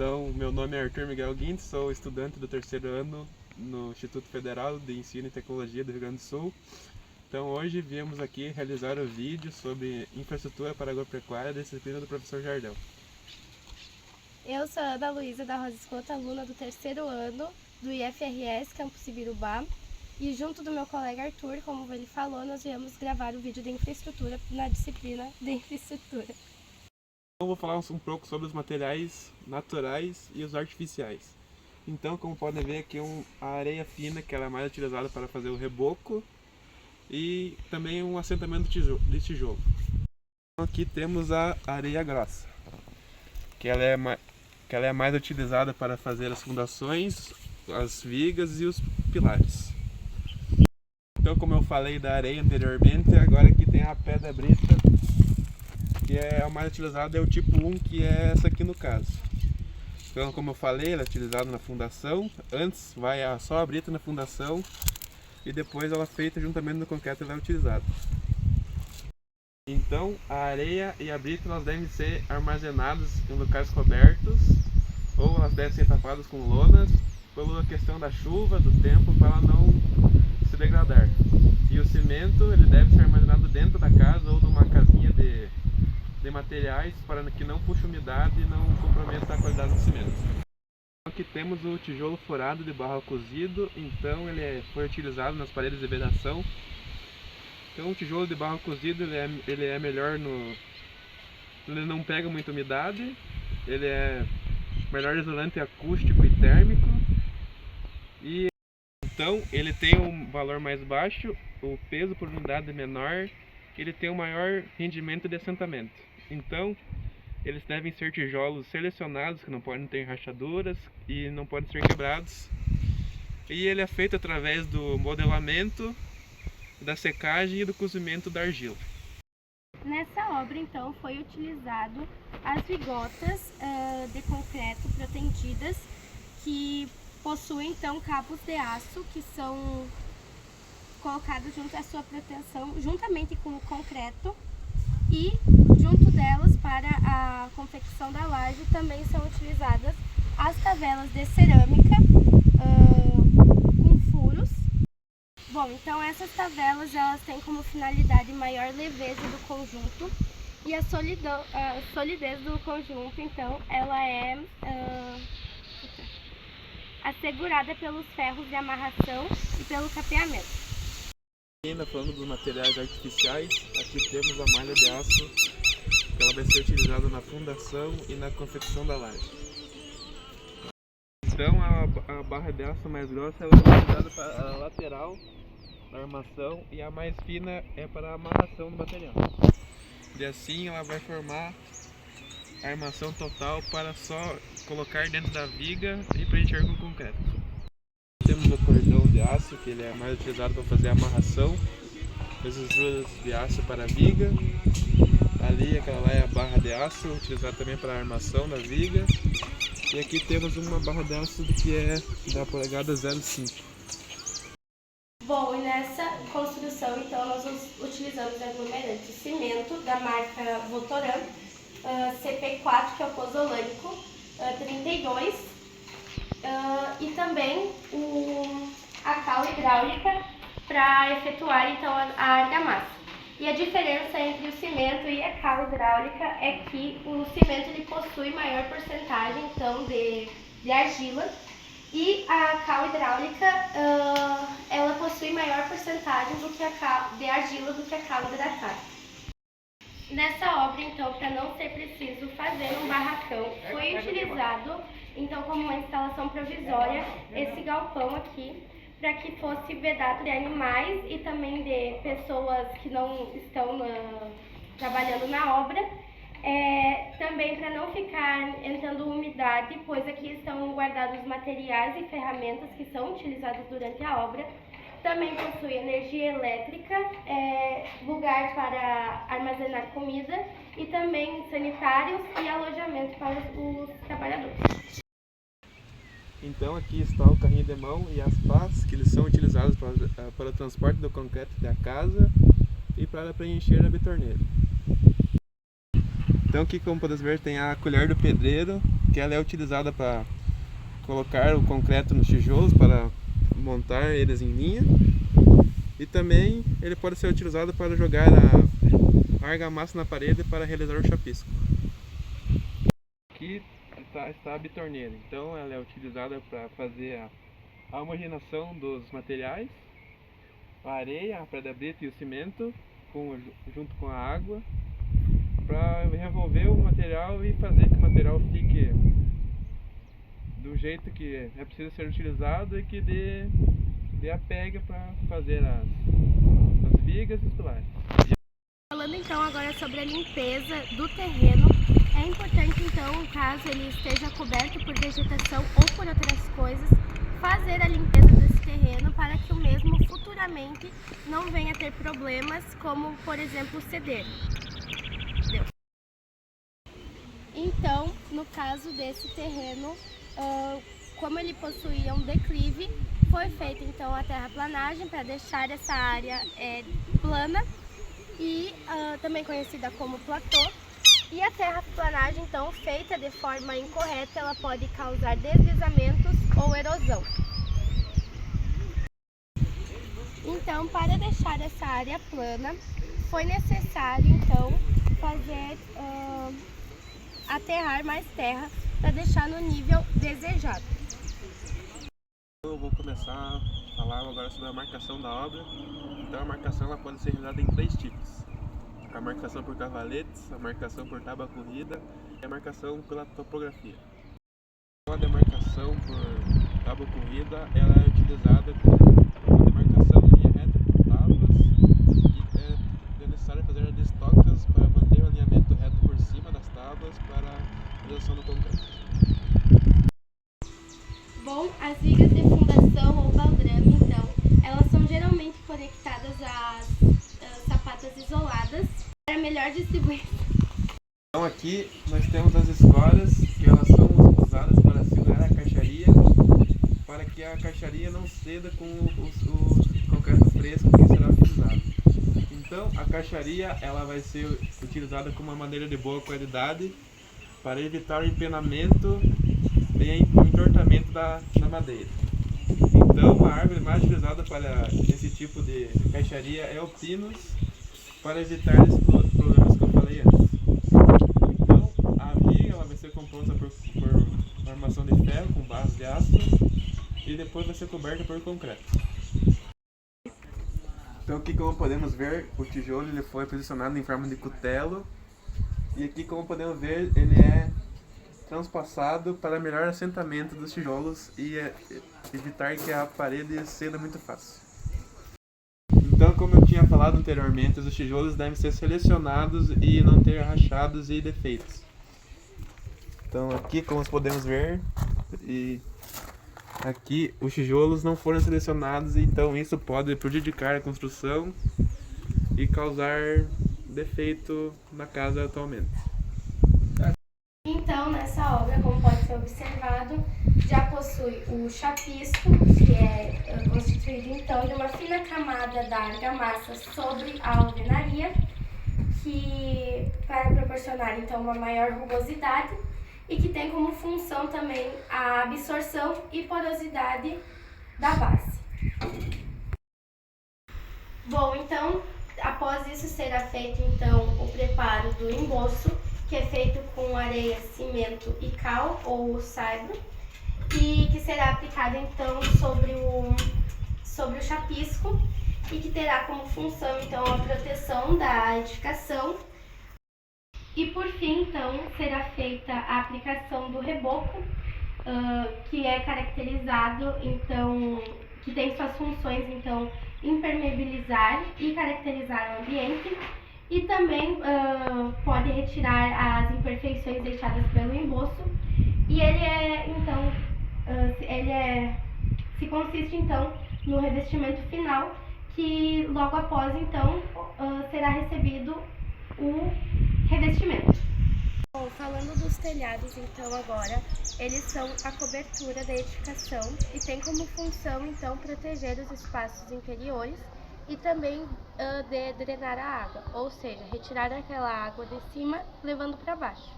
Então, meu nome é Arthur Miguel Guintes, sou estudante do terceiro ano no Instituto Federal de Ensino e Tecnologia do Rio Grande do Sul. Então, hoje viemos aqui realizar o vídeo sobre infraestrutura para agropecuária da disciplina do professor Jardão. Eu sou a Ana Luísa da Rosa Escoto, aluna do terceiro ano do IFRS Campus Ibirubá, e junto do meu colega Arthur, como ele falou, nós viemos gravar o vídeo de infraestrutura na disciplina de infraestrutura. Então, vou falar um pouco sobre os materiais naturais e os artificiais. Então, como podem ver aqui, a areia fina, que ela é mais utilizada para fazer o reboco, e também um assentamento de tijolo. Então, aqui temos a areia grossa, que ela é mais utilizada para fazer as fundações, as vigas e os pilares. Então, como eu falei da areia anteriormente, agora aqui tem a pedra brita, que é a mais utilizada, é o tipo 1, que é essa aqui no caso. Então, como eu falei, ela é utilizada na fundação. Antes vai só a brita na fundação e depois ela feita juntamente no concreto ela é utilizada. Então, a areia e a brita elas devem ser armazenadas em locais cobertos ou elas devem ser tapadas com lonas pela questão da chuva, do tempo, para ela não se degradar. E o cimento ele deve ser armazenado dentro da casa ou numa casinha de materiais para que não puxe umidade e não comprometa a qualidade do cimento. Aqui temos o tijolo furado de barro cozido, então ele foi utilizado nas paredes de vedação. Então o tijolo de barro cozido ele é melhor ele não pega muita umidade, ele é melhor isolante acústico e térmico, e então ele tem um valor mais baixo, o peso por unidade é menor, ele tem um maior rendimento de assentamento. Então, eles devem ser tijolos selecionados, que não podem ter rachaduras e não podem ser quebrados. E ele é feito através do modelamento, da secagem e do cozimento da argila. Nessa obra, então, foi utilizado as vigotas de concreto protendidas, que possuem, então, cabos de aço, que são colocados junto à sua proteção, juntamente com o concreto, e junto delas, para a confecção da laje, também são utilizadas as tavelas de cerâmica com furos. Bom, então essas tavelas elas têm como finalidade maior leveza do conjunto, e a solidez do conjunto, então, ela é assegurada pelos ferros de amarração e pelo capeamento. Ainda falando dos materiais artificiais, aqui temos a malha de aço, que ela vai ser utilizada na fundação e na confecção da laje. Então a barra de aço mais grossa ela é utilizada para a lateral da armação e a mais fina é para a amarração do material. E assim ela vai formar a armação total para só colocar dentro da viga e preencher com concreto. Temos o cordão de aço, que ele é mais utilizado para fazer a amarração, as estruturas de aço para a viga. Ali, aquela lá é a barra de aço, utilizada também para a armação da viga. E aqui temos uma barra de aço que é da polegada 0,5. Bom, e nessa construção, então, nós utilizamos aglomerante cimento da marca Votoran, CP4, que é o pozolânico, 32, e também a cal hidráulica para efetuar, então, a argamassa. E a diferença entre o cimento e a cal hidráulica é que o cimento ele possui maior porcentagem, então, de argila, e a cal hidráulica ela possui maior porcentagem de argila do que a cal hidratada. Nessa obra, então, para não ser preciso fazer um barracão, foi utilizado, então, como uma instalação provisória, esse galpão aqui, para que fosse vedado de animais e também de pessoas que não estão trabalhando na obra. Também para não ficar entrando umidade, pois aqui estão guardados materiais e ferramentas que são utilizados durante a obra. Também possui energia elétrica, lugar para armazenar comida e também sanitários e alojamento para os trabalhadores. Então aqui está o carrinho de mão e as pás, que eles são utilizados para o transporte do concreto da casa e para preencher a betorneira. Então aqui, como podemos ver, tem a colher do pedreiro, que ela é utilizada para colocar o concreto nos tijolos para montar eles em linha, e também ele pode ser utilizado para jogar a argamassa na parede para realizar o chapisco. Aqui está a bitorneira, então ela é utilizada para fazer a homogeneização dos materiais, a areia, a pedra brita e o cimento junto com a água, para revolver o material e fazer que o material fique do jeito que é preciso ser utilizado e que dê a pega para fazer as vigas e os pilares. Falando então agora sobre a limpeza do terreno, é importante então, caso ele esteja coberto por vegetação ou por outras coisas, fazer a limpeza desse terreno para que o mesmo futuramente não venha a ter problemas, como por exemplo ceder. Então, no caso desse terreno, como ele possuía um declive, foi feita então a terraplanagem para deixar essa área plana e também conhecida como platô. E a terraplanagem então feita de forma incorreta, ela pode causar deslizamentos ou erosão. Então, para deixar essa área plana, foi necessário então fazer aterrar mais terra para deixar no nível desejado. Eu vou começar a falar agora sobre a marcação da obra. Então a marcação ela pode ser realizada em 3 tipos: a marcação por cavaletes, a marcação por tábua corrida e a marcação pela topografia. A demarcação por tábua corrida ela é utilizada com a demarcação em linha reta por tábuas, e é necessário fazer as estocas para manter o alinhamento reto por cima das tábuas para a realização do concreto. Bom, as vigas de fundação ou baldrame, então, elas são geralmente conectadas às sapatas isoladas para melhor distribuição. Então aqui nós temos as escoras, que elas são usadas para segurar a caixaria, para que a caixaria não ceda com o concreto fresco que será utilizado. Então a caixaria ela vai ser utilizada como uma madeira de boa qualidade para evitar o empenamento e o entortamento da madeira. Então a árvore mais utilizada para esse tipo de caixaria é o pinus, para evitar esses problemas que eu falei antes. Então a viga ela vai ser composta por armação de ferro com barras de aço e depois vai ser coberta por concreto. Então aqui, como podemos ver, o tijolo ele foi posicionado em forma de cutelo, e aqui, como podemos ver, ele é transpassado para melhor assentamento dos tijolos e evitar que a parede ceda muito fácil. Então, como eu tinha falado anteriormente, os tijolos devem ser selecionados e não ter rachados e defeitos. Então aqui, como podemos ver, aqui os tijolos não foram selecionados, então isso pode prejudicar a construção e causar defeito na casa atualmente. Então, nessa obra, como pode ser observado, já possui o chapisco, que é constituído então de uma fina camada da argamassa sobre a alvenaria, que para proporcionar então uma maior rugosidade e que tem como função também a absorção e porosidade da base. Bom, então, após isso será feito então o preparo do emboço, que é feito com areia, cimento e cal ou saibro, e que será aplicado então sobre o chapisco e que terá como função então a proteção da edificação. E por fim então será feita a aplicação do reboco, que é caracterizado então, que tem suas funções então impermeabilizar e caracterizar o ambiente, e também pode retirar as imperfeições deixadas pelo emboço, e se consiste então no revestimento final, que logo após então será recebido o revestimento. Bom, falando dos telhados então agora, eles são a cobertura da edificação e tem como função então proteger os espaços interiores e também de drenar a água, ou seja, retirar aquela água de cima levando para baixo.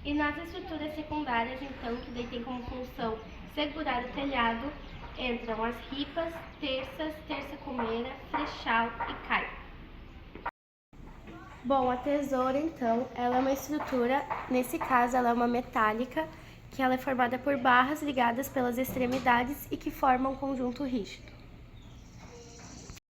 E nas estruturas secundárias, então, que daí tem como função segurar o telhado, entram as ripas, terças, terça-comeira, frechal e caipa. Bom, a tesoura, então, ela é uma estrutura, nesse caso ela é uma metálica, que ela é formada por barras ligadas pelas extremidades e que formam um conjunto rígido.